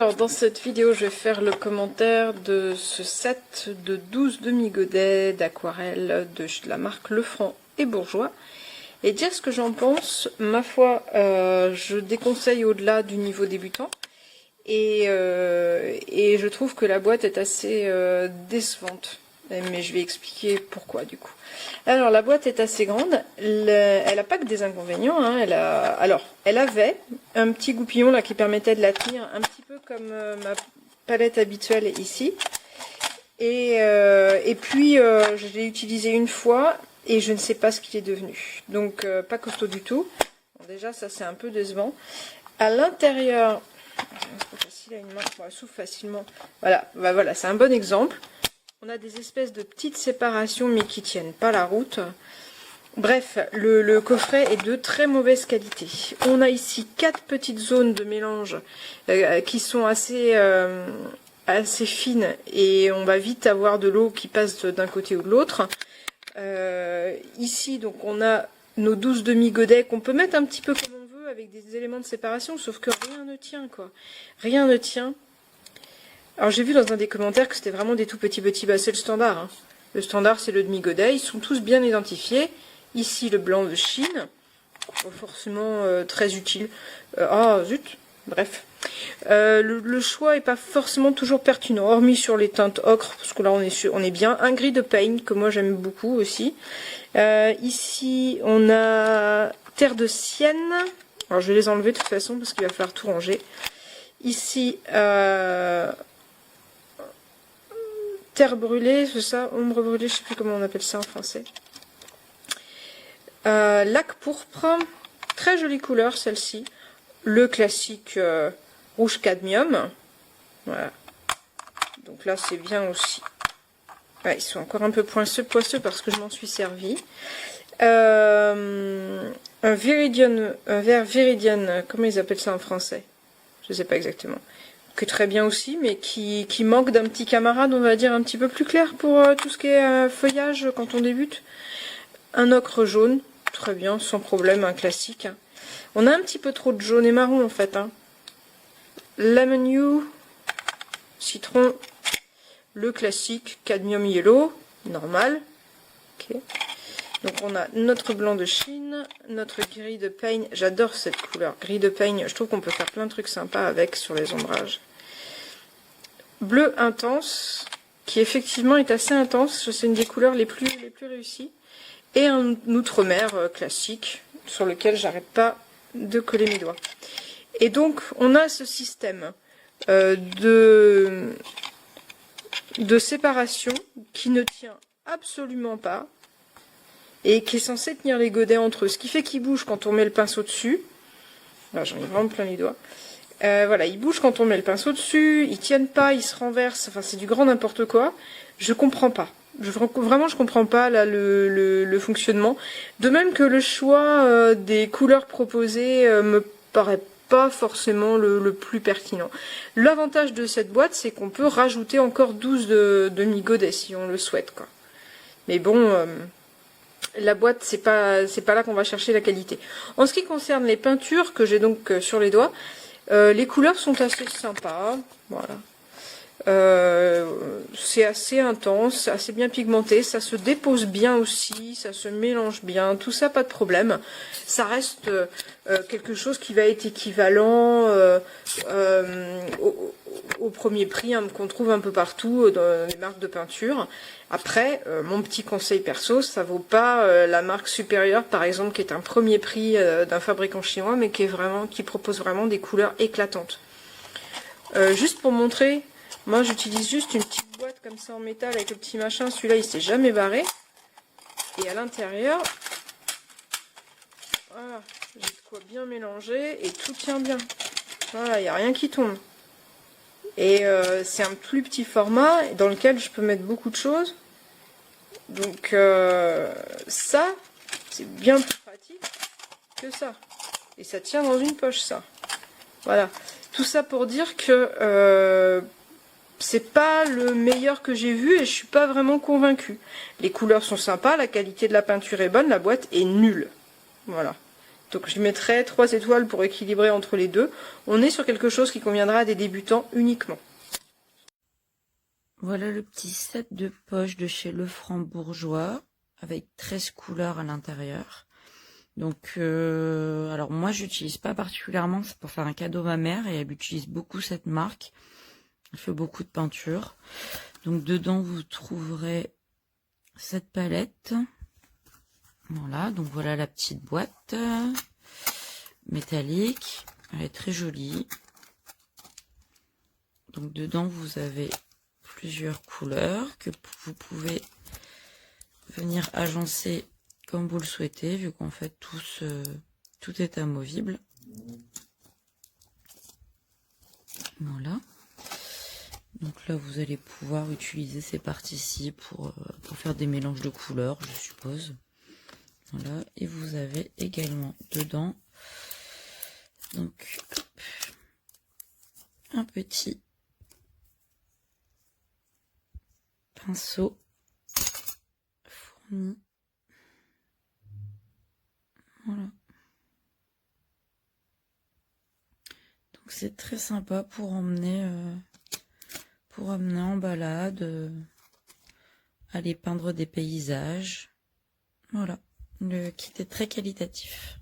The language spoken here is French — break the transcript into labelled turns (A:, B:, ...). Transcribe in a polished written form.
A: Alors dans cette vidéo, je vais faire le commentaire de ce set de 12 demi-godets d'aquarelle de la marque Lefranc et Bourjois et dire ce que j'en pense. Ma foi, je déconseille au-delà du niveau débutant et je trouve que la boîte est assez décevante. Mais je vais expliquer pourquoi du coup. Alors la boîte est assez grande, elle n'a pas que des inconvénients, hein. Elle avait un petit goupillon là qui permettait de la tenir un petit peu comme ma palette habituelle ici. Et puis je l'ai utilisé une fois et je ne sais pas ce qu'il est devenu. Donc pas costaud du tout. Bon, déjà ça c'est un peu décevant. À l'intérieur, c'est pas facile à une main, bon, elle s'ouvre facilement. Voilà, voilà, c'est un bon exemple. On a des espèces de petites séparations mais qui tiennent pas la route. Bref, le coffret est de très mauvaise qualité. On a ici 4 petites zones de mélange qui sont assez fines et on va vite avoir de l'eau qui passe d'un côté ou de l'autre. Ici, donc, on a nos 12 demi-godets qu'on peut mettre un petit peu comme on veut avec des éléments de séparation, sauf que rien ne tient, quoi. Rien ne tient. Alors j'ai vu dans un des commentaires que c'était vraiment des tout petits, bah c'est le standard. Hein. Le standard c'est le demi-godet, ils sont tous bien identifiés. Ici le blanc de Chine, forcément très utile. Ah zut, bref. Le choix est pas forcément toujours pertinent, hormis sur les teintes ocre, parce que là on est bien. Un gris de Pain, que moi j'aime beaucoup aussi. Ici on a terre de Sienne. Alors je vais les enlever de toute façon parce qu'il va falloir tout ranger. Ici... terre brûlée, c'est ça, ombre brûlée, je sais plus comment on appelle ça en français. Lac pourpre, très jolie couleur celle-ci. Le classique rouge cadmium. Voilà. Donc là c'est bien aussi. Ouais, ils sont encore un peu poisseux parce que je m'en suis servi. Un verre viridian, comment ils appellent ça en français? Je sais pas exactement. Que très bien aussi, mais qui manque d'un petit camarade, on va dire, un petit peu plus clair pour tout ce qui est feuillage quand on débute. Un ocre jaune, très bien, sans problème, un classique. On a un petit peu trop de jaune et marron en fait. Hein. Lemon you, citron, le classique, cadmium yellow, normal. Okay. Donc on a notre blanc de Chine, notre gris de Pain, j'adore cette couleur, gris de Pain, je trouve qu'on peut faire plein de trucs sympas avec sur les ombrages. Bleu intense, qui effectivement est assez intense, c'est une des couleurs les plus réussies. Et un outre-mer classique, sur lequel j'arrête pas de coller mes doigts. Et donc on a ce système de séparation qui ne tient absolument pas. Et qui est censé tenir les godets entre eux, ce qui fait qu'ils bougent quand on met le pinceau dessus. Là, j'en ai vraiment plein les doigts. Voilà, ils bougent quand on met le pinceau dessus, ils tiennent pas, ils se renversent, enfin c'est du grand n'importe quoi. Je comprends pas. Vraiment, je comprends pas là le fonctionnement. De même que le choix des couleurs proposées me paraît pas forcément le plus pertinent. L'avantage de cette boîte, c'est qu'on peut rajouter encore 12 demi-godets si on le souhaite, quoi. Mais bon... la boîte, c'est pas là qu'on va chercher la qualité. En ce qui concerne les peintures que j'ai donc sur les doigts, les couleurs sont assez sympas. Voilà. C'est assez intense, assez bien pigmenté, ça se dépose bien aussi, ça se mélange bien, tout ça pas de problème. Ça reste quelque chose qui va être équivalent au premier prix, hein, qu'on trouve un peu partout dans les marques de peinture. Après, mon petit conseil perso, ça vaut pas la marque supérieure, par exemple, qui est un premier prix d'un fabricant chinois, mais qui propose vraiment des couleurs éclatantes. Juste pour montrer, moi j'utilise juste une petite boîte comme ça en métal avec le petit machin, celui-là il s'est jamais barré. Et à l'intérieur, voilà, j'ai de quoi bien mélanger et tout tient bien. Voilà, il n'y a rien qui tombe. Et c'est un plus petit format dans lequel je peux mettre beaucoup de choses. Donc ça, c'est bien plus pratique que ça. Et ça tient dans une poche, ça. Voilà. Tout ça pour dire que c'est pas le meilleur que j'ai vu et je suis pas vraiment convaincue. Les couleurs sont sympas, la qualité de la peinture est bonne, la boîte est nulle. Voilà. Donc je mettrai 3 étoiles pour équilibrer entre les deux. On est sur quelque chose qui conviendra à des débutants uniquement.
B: Voilà le petit set de poche de chez Lefranc Bourgeois avec 13 couleurs à l'intérieur. Donc, alors moi j'utilise pas particulièrement, c'est pour faire un cadeau à ma mère et elle utilise beaucoup cette marque. Elle fait beaucoup de peinture. Donc dedans vous trouverez cette palette. Voilà, donc voilà la petite boîte métallique. Elle est très jolie. Donc dedans vous avez plusieurs couleurs que vous pouvez venir agencer comme vous le souhaitez, vu qu'en fait tout est amovible. Voilà. Donc là vous allez pouvoir utiliser ces parties-ci pour faire des mélanges de couleurs, je suppose. Voilà, et vous avez également dedans donc un petit pinceau fourni. Voilà. Donc c'est très sympa pour emmener en balade, aller peindre des paysages. Voilà, le kit est très qualitatif.